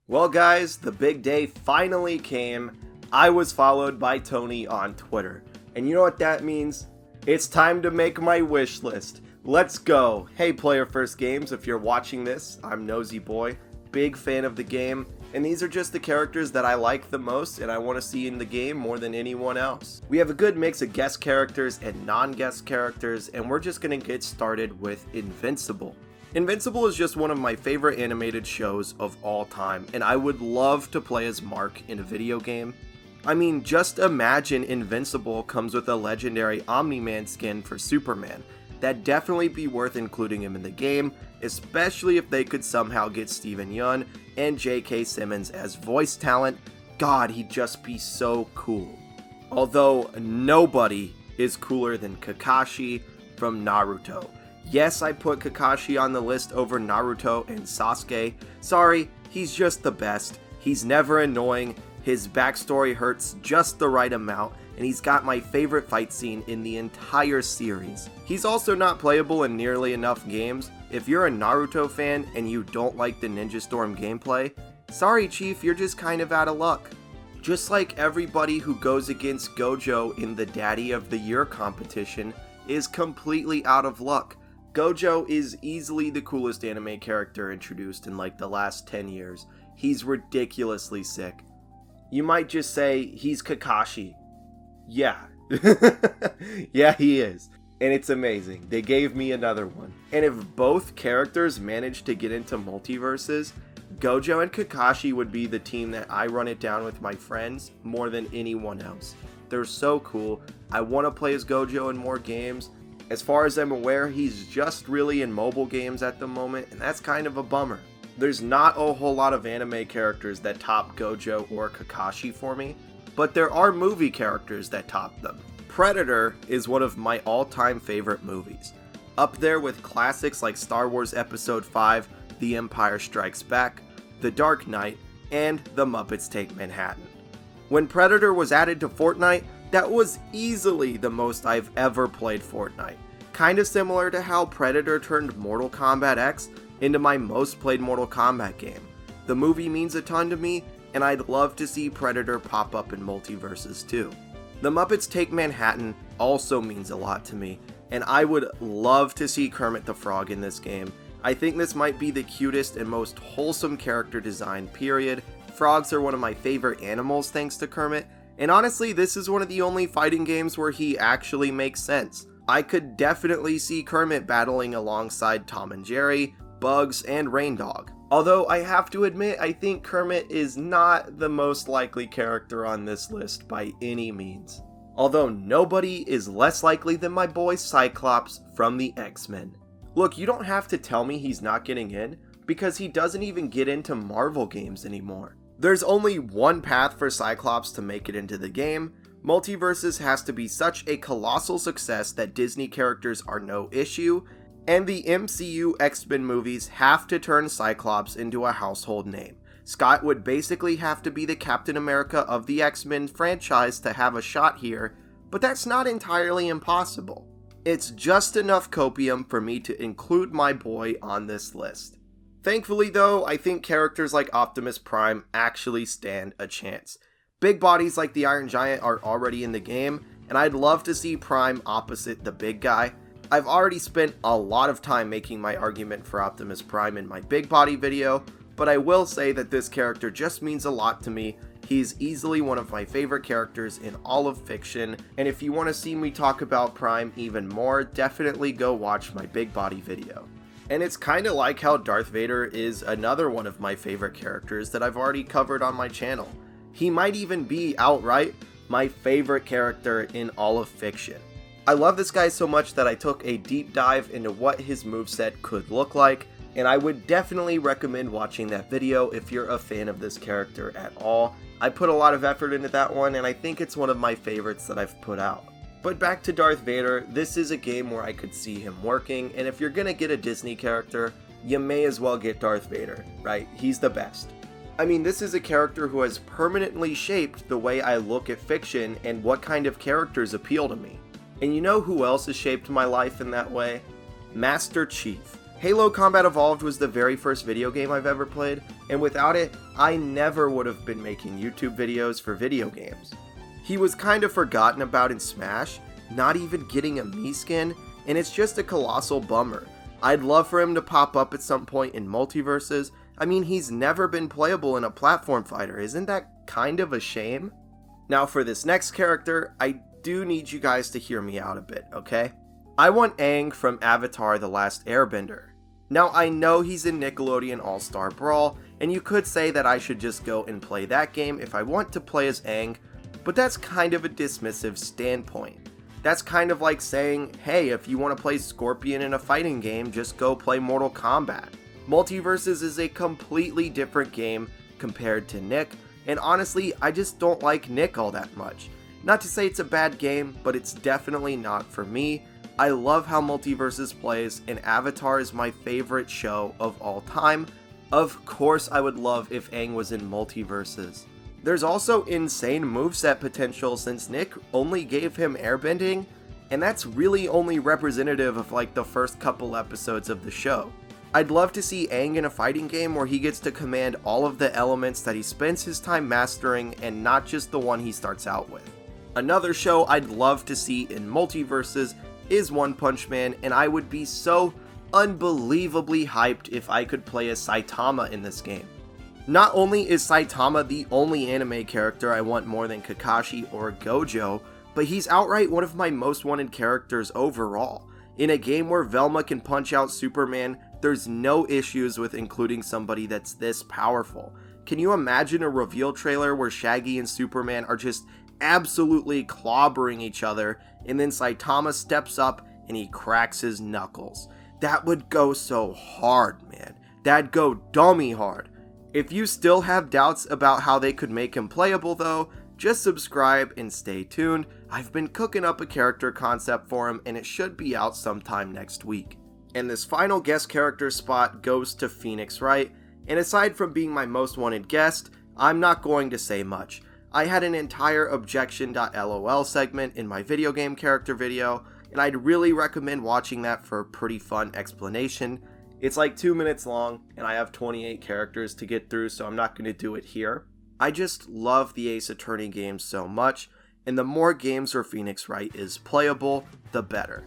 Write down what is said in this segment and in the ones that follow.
Well guys, the big day finally came. I was followed by Tony on Twitter. And you know what that means? It's time to make my wish list. Let's go. Hey Player First Games, if you're watching this, I'm Nosy Boy, big fan of the game, and these are just the characters that I like the most and I want to see in the game more than anyone else. We have a good mix of guest characters and non-guest characters, and we're just going to get started with Invincible. Invincible is just one of my favorite animated shows of all time, and I would love to play as Mark in a video game. I mean, just imagine Invincible comes with a legendary Omni-Man skin for Superman. That'd definitely be worth including him in the game, especially if they could somehow get Steven Yeun and J.K. Simmons as voice talent. God, he'd just be so cool. Although, nobody is cooler than Kakashi from Naruto. Yes, I put Kakashi on the list over Naruto and Sasuke. Sorry, he's just the best. He's never annoying, his backstory hurts just the right amount, and he's got my favorite fight scene in the entire series. He's also not playable in nearly enough games. If you're a Naruto fan and you don't like the Ninja Storm gameplay, sorry Chief, you're just kind of out of luck. Just like everybody who goes against Gojo in the Daddy of the Year competition is completely out of luck. Gojo is easily the coolest anime character introduced in like the last 10 years. He's ridiculously sick. You might just say he's Kakashi. Yeah. Yeah, he is. And it's amazing. They gave me another one. And if both characters managed to get into MultiVersus, Gojo and Kakashi would be the team that I run it down with my friends more than anyone else. They're so cool. I want to play as Gojo in more games. As far as I'm aware, he's just really in mobile games at the moment, and that's kind of a bummer. There's not a whole lot of anime characters that top Gojo or Kakashi for me, but there are movie characters that top them. Predator is one of my all-time favorite movies, up there with classics like Star Wars Episode 5, The Empire Strikes Back, The Dark Knight, and The Muppets Take Manhattan. When Predator was added to Fortnite, that was easily the most I've ever played Fortnite. Kinda similar to how Predator turned Mortal Kombat X into my most played Mortal Kombat game. The movie means a ton to me, and I'd love to see Predator pop up in MultiVersus too. The Muppets Take Manhattan also means a lot to me, and I would love to see Kermit the Frog in this game. I think this might be the cutest and most wholesome character design, period. Frogs are one of my favorite animals thanks to Kermit, and honestly, this is one of the only fighting games where he actually makes sense. I could definitely see Kermit battling alongside Tom and Jerry, Bugs, and Rain Dog. Although I have to admit, I think Kermit is not the most likely character on this list by any means. Although nobody is less likely than my boy Cyclops from the X-Men. Look, you don't have to tell me he's not getting in, because he doesn't even get into Marvel games anymore. There's only one path for Cyclops to make it into the game. MultiVersus has to be such a colossal success that Disney characters are no issue, and the MCU X-Men movies have to turn Cyclops into a household name. Scott would basically have to be the Captain America of the X-Men franchise to have a shot here, but that's not entirely impossible. It's just enough copium for me to include my boy on this list. Thankfully though, I think characters like Optimus Prime actually stand a chance. Big bodies like the Iron Giant are already in the game, and I'd love to see Prime opposite the big guy. I've already spent a lot of time making my argument for Optimus Prime in my big body video, but I will say that this character just means a lot to me. He's easily one of my favorite characters in all of fiction, and if you want to see me talk about Prime even more, definitely go watch my big body video. And it's kinda like how Darth Vader is another one of my favorite characters that I've already covered on my channel. He might even be outright my favorite character in all of fiction. I love this guy so much that I took a deep dive into what his moveset could look like, and I would definitely recommend watching that video if you're a fan of this character at all. I put a lot of effort into that one, and I think it's one of my favorites that I've put out. But back to Darth Vader, this is a game where I could see him working, and if you're gonna get a Disney character, you may as well get Darth Vader, right? He's the best. I mean, this is a character who has permanently shaped the way I look at fiction and what kind of characters appeal to me. And you know who else has shaped my life in that way? Master Chief. Halo Combat Evolved was the very first video game I've ever played, and without it, I never would have been making YouTube videos for video games. He was kind of forgotten about in Smash, not even getting a Mii skin, and it's just a colossal bummer. I'd love for him to pop up at some point in MultiVersus. I mean, he's never been playable in a platform fighter, isn't that kind of a shame? Now for this next character, I do need you guys to hear me out a bit, okay? I want Aang from Avatar: The Last Airbender. Now I know he's in Nickelodeon All-Star Brawl, and you could say that I should just go and play that game if I want to play as Aang, but that's kind of a dismissive standpoint. That's kind of like saying, hey, if you want to play Scorpion in a fighting game, just go play Mortal Kombat. MultiVersus is a completely different game compared to Nick, and honestly, I just don't like Nick all that much. Not to say it's a bad game, but it's definitely not for me. I love how MultiVersus plays, and Avatar is my favorite show of all time. Of course I would love if Aang was in MultiVersus. There's also insane moveset potential since Nick only gave him airbending, and that's really only representative of like the first couple episodes of the show. I'd love to see Aang in a fighting game where he gets to command all of the elements that he spends his time mastering and not just the one he starts out with. Another show I'd love to see in MultiVersus is One Punch Man, and I would be so unbelievably hyped if I could play as Saitama in this game. Not only is Saitama the only anime character I want more than Kakashi or Gojo, but he's outright one of my most wanted characters overall. In a game where Velma can punch out Superman, there's no issues with including somebody that's this powerful. Can you imagine a reveal trailer where Shaggy and Superman are just absolutely clobbering each other, and then Saitama steps up and he cracks his knuckles? That would go so hard, man. That'd go dummy hard. If you still have doubts about how they could make him playable though, just subscribe and stay tuned. I've been cooking up a character concept for him and it should be out sometime next week. And this final guest character spot goes to Phoenix Wright, and aside from being my most wanted guest, I'm not going to say much. I had an entire objection.lol segment in my video game character video, and I'd really recommend watching that for a pretty fun explanation. It's like 2 minutes long, and I have 28 characters to get through, so I'm not going to do it here. I just love the Ace Attorney games so much, and the more games where Phoenix Wright is playable, the better.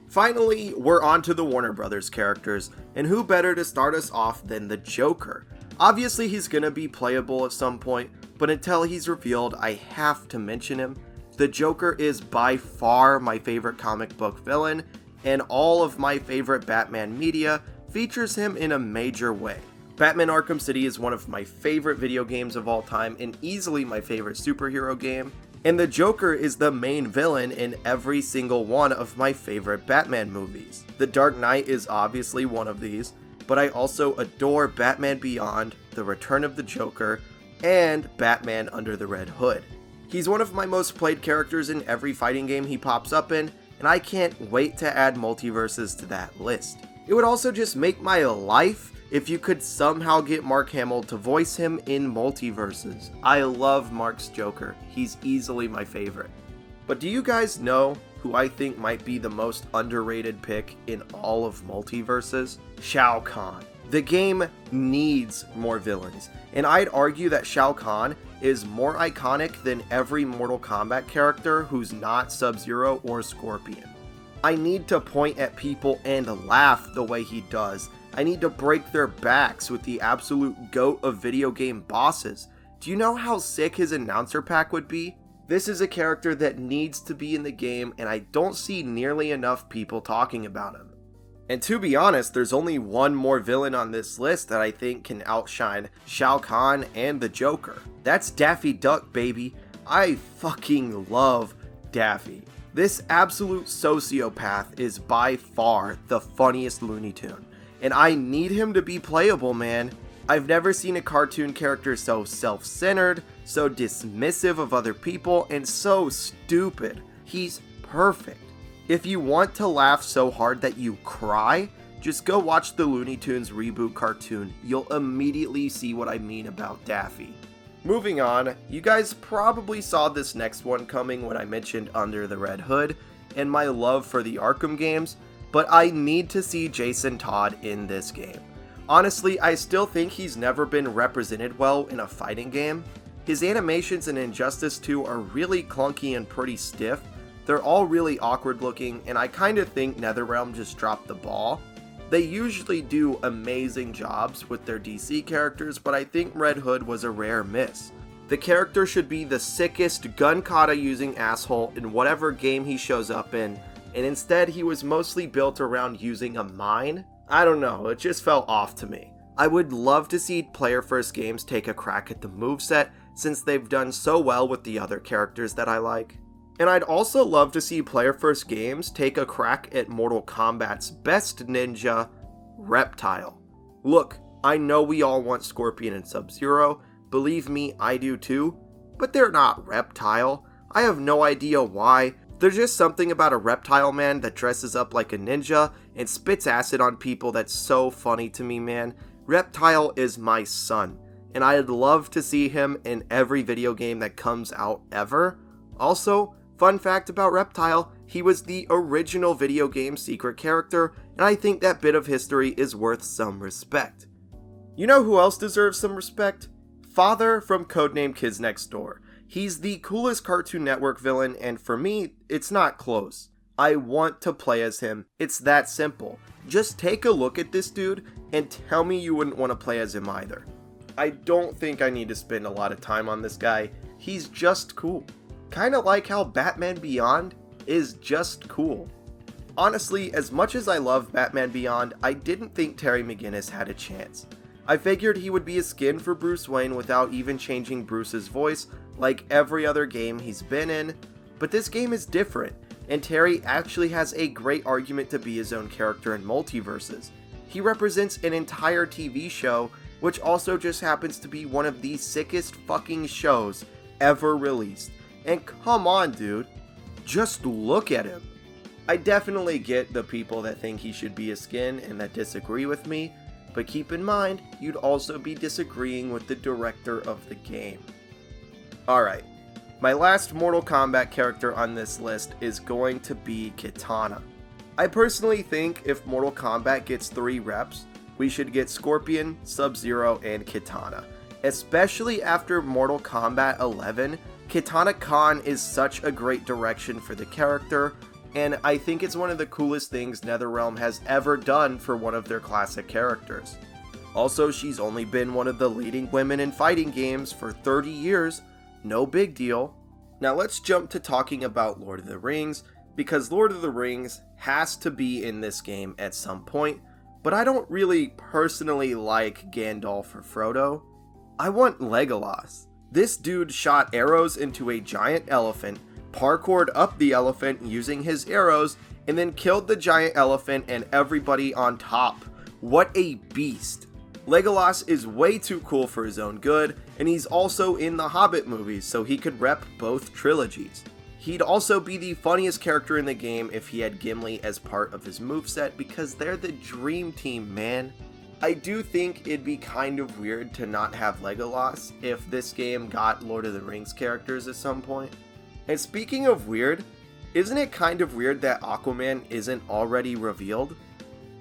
Finally, we're on to the Warner Brothers characters, and who better to start us off than the Joker? Obviously he's gonna be playable at some point, but until he's revealed, I have to mention him. The Joker is by far my favorite comic book villain, and all of my favorite Batman media features him in a major way. Batman Arkham City is one of my favorite video games of all time and easily my favorite superhero game, and the Joker is the main villain in every single one of my favorite Batman movies. The Dark Knight is obviously one of these, but I also adore Batman Beyond, The Return of the Joker, and Batman Under the Red Hood. He's one of my most played characters in every fighting game he pops up in, and I can't wait to add MultiVersus to that list. It would also just make my life if you could somehow get Mark Hamill to voice him in MultiVersus. I love Mark's Joker. He's easily my favorite. But do you guys know who I think might be the most underrated pick in all of MultiVersus? Shao Kahn. The game needs more villains, and I'd argue that Shao Kahn is more iconic than every Mortal Kombat character who's not Sub-Zero or Scorpion. I need to point at people and laugh the way he does. I need to break their backs with the absolute GOAT of video game bosses. Do you know how sick his announcer pack would be? This is a character that needs to be in the game, and I don't see nearly enough people talking about him. And to be honest, there's only one more villain on this list that I think can outshine Shao Kahn and the Joker. That's Daffy Duck, baby. I fucking love Daffy. This absolute sociopath is by far the funniest Looney Tune, and I need him to be playable, man. I've never seen a cartoon character so self-centered, so dismissive of other people, and so stupid. He's perfect. If you want to laugh so hard that you cry, just go watch the Looney Tunes reboot cartoon. You'll immediately see what I mean about Daffy. Moving on, you guys probably saw this next one coming when I mentioned Under the Red Hood and my love for the Arkham games, but I need to see Jason Todd in this game. Honestly, I still think he's never been represented well in a fighting game. His animations in Injustice 2 are really clunky and pretty stiff. They're all really awkward looking, and I kinda think NetherRealm just dropped the ball. They usually do amazing jobs with their DC characters, but I think Red Hood was a rare miss. The character should be the sickest gun-kata using asshole in whatever game he shows up in, and instead he was mostly built around using a mine. I don't know, it just felt off to me. I would love to see Player First Games take a crack at the moveset, since they've done so well with the other characters that I like. And I'd also love to see Player First Games take a crack at Mortal Kombat's best ninja, Reptile. Look, I know we all want Scorpion and Sub-Zero, believe me, I do too, but they're not Reptile. I have no idea why. There's just something about a reptile man that dresses up like a ninja and spits acid on people that's so funny to me, man. Reptile is my son, and I'd love to see him in every video game that comes out ever. Also, fun fact about Reptile, he was the original video game secret character, and I think that bit of history is worth some respect. You know who else deserves some respect? Father from Codename Kids Next Door. He's the coolest Cartoon Network villain, and for me, it's not close. I want to play as him. It's that simple. Just take a look at this dude, and tell me you wouldn't want to play as him either. I don't think I need to spend a lot of time on this guy. He's just cool. Kinda like how Batman Beyond is just cool. Honestly, as much as I love Batman Beyond, I didn't think Terry McGinnis had a chance. I figured he would be a skin for Bruce Wayne without even changing Bruce's voice like every other game he's been in, but this game is different, and Terry actually has a great argument to be his own character in MultiVersus. He represents an entire TV show, which also just happens to be one of the sickest fucking shows ever released. And come on, dude, just look at him. I definitely get the people that think he should be a skin and that disagree with me, but keep in mind, you'd also be disagreeing with the director of the game. Alright, my last Mortal Kombat character on this list is going to be Katana. I personally think if Mortal Kombat gets 3 reps, we should get Scorpion, Sub-Zero, and Katana. Especially after Mortal Kombat 11, Katana Khan is such a great direction for the character, and I think it's one of the coolest things NetherRealm has ever done for one of their classic characters. Also, she's only been one of the leading women in fighting games for 30 years, no big deal. Now let's jump to talking about Lord of the Rings, because Lord of the Rings has to be in this game at some point, but I don't really personally like Gandalf or Frodo. I want Legolas. This dude shot arrows into a giant elephant, parkoured up the elephant using his arrows, and then killed the giant elephant and everybody on top. What a beast. Legolas is way too cool for his own good, and he's also in the Hobbit movies, so he could rep both trilogies. He'd also be the funniest character in the game if he had Gimli as part of his moveset, because they're the dream team, man. I do think it'd be kind of weird to not have Legolas if this game got Lord of the Rings characters at some point. And speaking of weird, isn't it kind of weird that Aquaman isn't already revealed?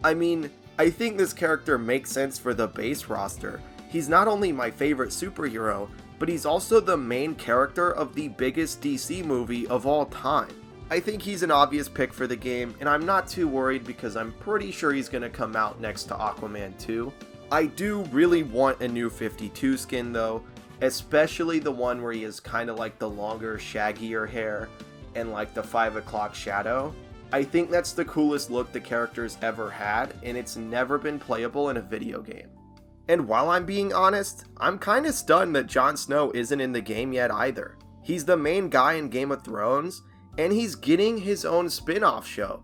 I mean, I think this character makes sense for the base roster. He's not only my favorite superhero, but he's also the main character of the biggest DC movie of all time. I think he's an obvious pick for the game, and I'm not too worried because I'm pretty sure he's going to come out next to Aquaman 2. I do really want a new 52 skin though, especially the one where he is kind of like the longer, shaggier hair and like the 5 o'clock shadow. I think that's the coolest look the character's ever had, and it's never been playable in a video game. And while I'm being honest, I'm kind of stunned that Jon Snow isn't in the game yet either. He's the main guy in Game of Thrones, and he's getting his own spin-off show.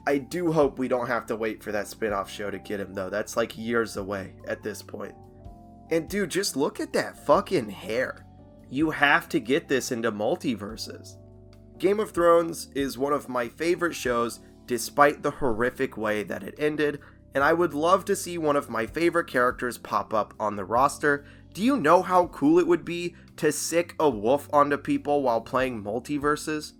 I do hope we don't have to wait for that spin-off show to get him though, that's like years away at this point. And dude, just look at that fucking hair. You have to get this into MultiVersus. Game of Thrones is one of my favorite shows despite the horrific way that it ended, and I would love to see one of my favorite characters pop up on the roster. Do you know how cool it would be to sick a wolf onto people while playing MultiVersus?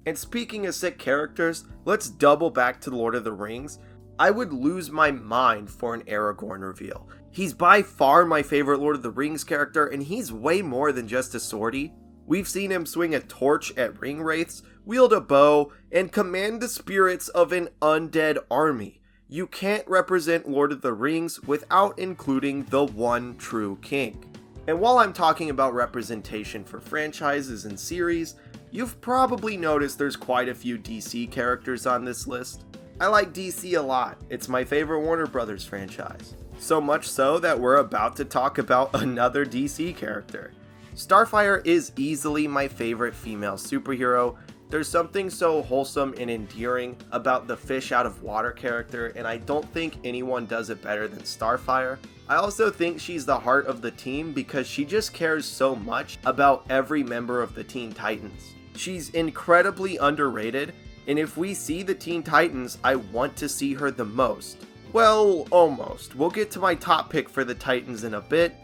And speaking of sick characters, let's double back to Lord of the Rings. I would lose my mind for an Aragorn reveal. He's by far my favorite Lord of the Rings character, and he's way more than just a swordie. We've seen him swing a torch at ring wraiths, wield a bow, and command the spirits of an undead army. You can't represent Lord of the Rings without including the one true king. And while I'm talking about representation for franchises and series, you've probably noticed there's quite a few DC characters on this list. I like DC a lot. It's my favorite Warner Brothers franchise. So much so that we're about to talk about another DC character. Starfire is easily my favorite female superhero. There's something so wholesome and endearing about the fish out of water character, and I don't think anyone does it better than Starfire. I also think she's the heart of the team because she just cares so much about every member of the Teen Titans. She's incredibly underrated, and if we see the Teen Titans, I want to see her the most. Well, almost. We'll get to my top pick for the Titans in a bit,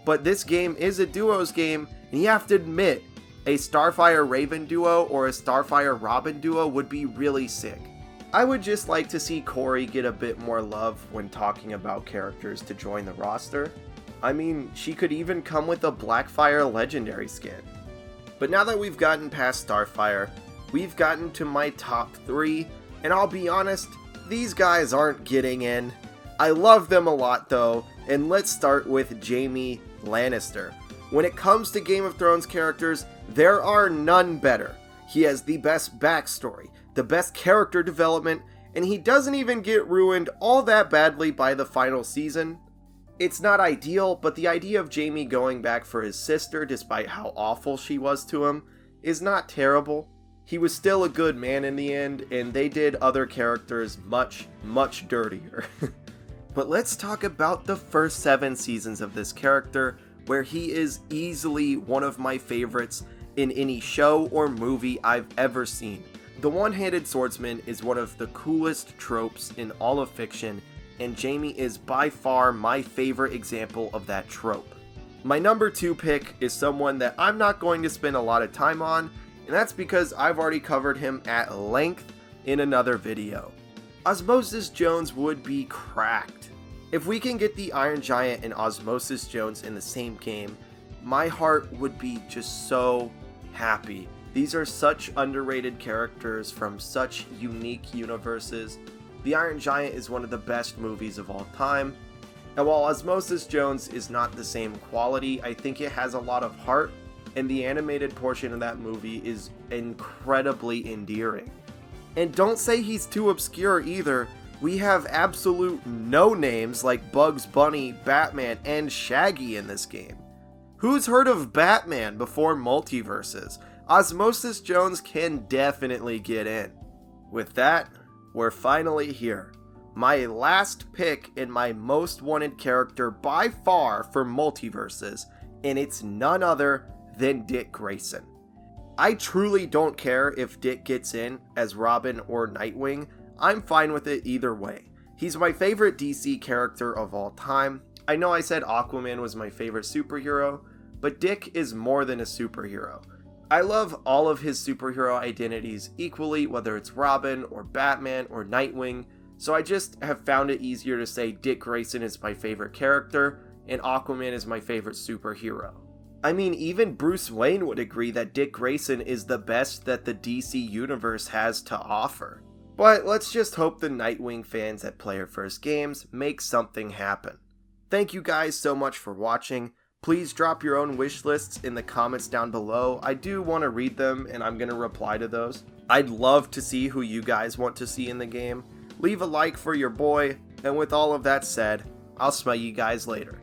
but this game is a duos game, and you have to admit, a Starfire Raven duo or a Starfire Robin duo would be really sick. I would just like to see Corey get a bit more love when talking about characters to join the roster. I mean, she could even come with a Blackfire legendary skin. But now that we've gotten past Starfire, we've gotten to my top 3, and I'll be honest, these guys aren't getting in. I love them a lot though, and let's start with Jaime Lannister. When it comes to Game of Thrones characters, there are none better. He has the best backstory, the best character development, and he doesn't even get ruined all that badly by the final season. It's not ideal, but the idea of Jaime going back for his sister despite how awful she was to him is not terrible. He was still a good man in the end, and they did other characters much, much dirtier. But let's talk about the first 7 seasons of this character, where he is easily one of my favorites in any show or movie I've ever seen. The one-handed swordsman is one of the coolest tropes in all of fiction, and Jaime is by far my favorite example of that trope. My number 2 pick is someone that I'm not going to spend a lot of time on, and that's because I've already covered him at length in another video. Osmosis Jones would be cracked. If we can get the Iron Giant and Osmosis Jones in the same game, my heart would be just so happy. These are such underrated characters from such unique universes. The Iron Giant is one of the best movies of all time, and while Osmosis Jones is not the same quality, I think it has a lot of heart, and the animated portion of that movie is incredibly endearing. And don't say he's too obscure either. We have absolute no names like Bugs Bunny, Batman, and Shaggy in this game. Who's heard of Batman before MultiVersus? Osmosis Jones can definitely get in. With that, we're finally here. My last pick and my most wanted character by far for MultiVersus, and it's none other than Dick Grayson. I truly don't care if Dick gets in as Robin or Nightwing. I'm fine with it either way. He's my favorite DC character of all time. I know I said Aquaman was my favorite superhero, but Dick is more than a superhero. I love all of his superhero identities equally, whether it's Robin or Batman or Nightwing, so I just have found it easier to say Dick Grayson is my favorite character and Aquaman is my favorite superhero. I mean, even Bruce Wayne would agree that Dick Grayson is the best that the DC universe has to offer. But let's just hope the Nightwing fans at Player First Games make something happen. Thank you guys so much for watching. Please drop your own wish lists in the comments down below. I do want to read them and I'm going to reply to those. I'd love to see who you guys want to see in the game. Leave a like for your boy, and with all of that said, I'll smell you guys later.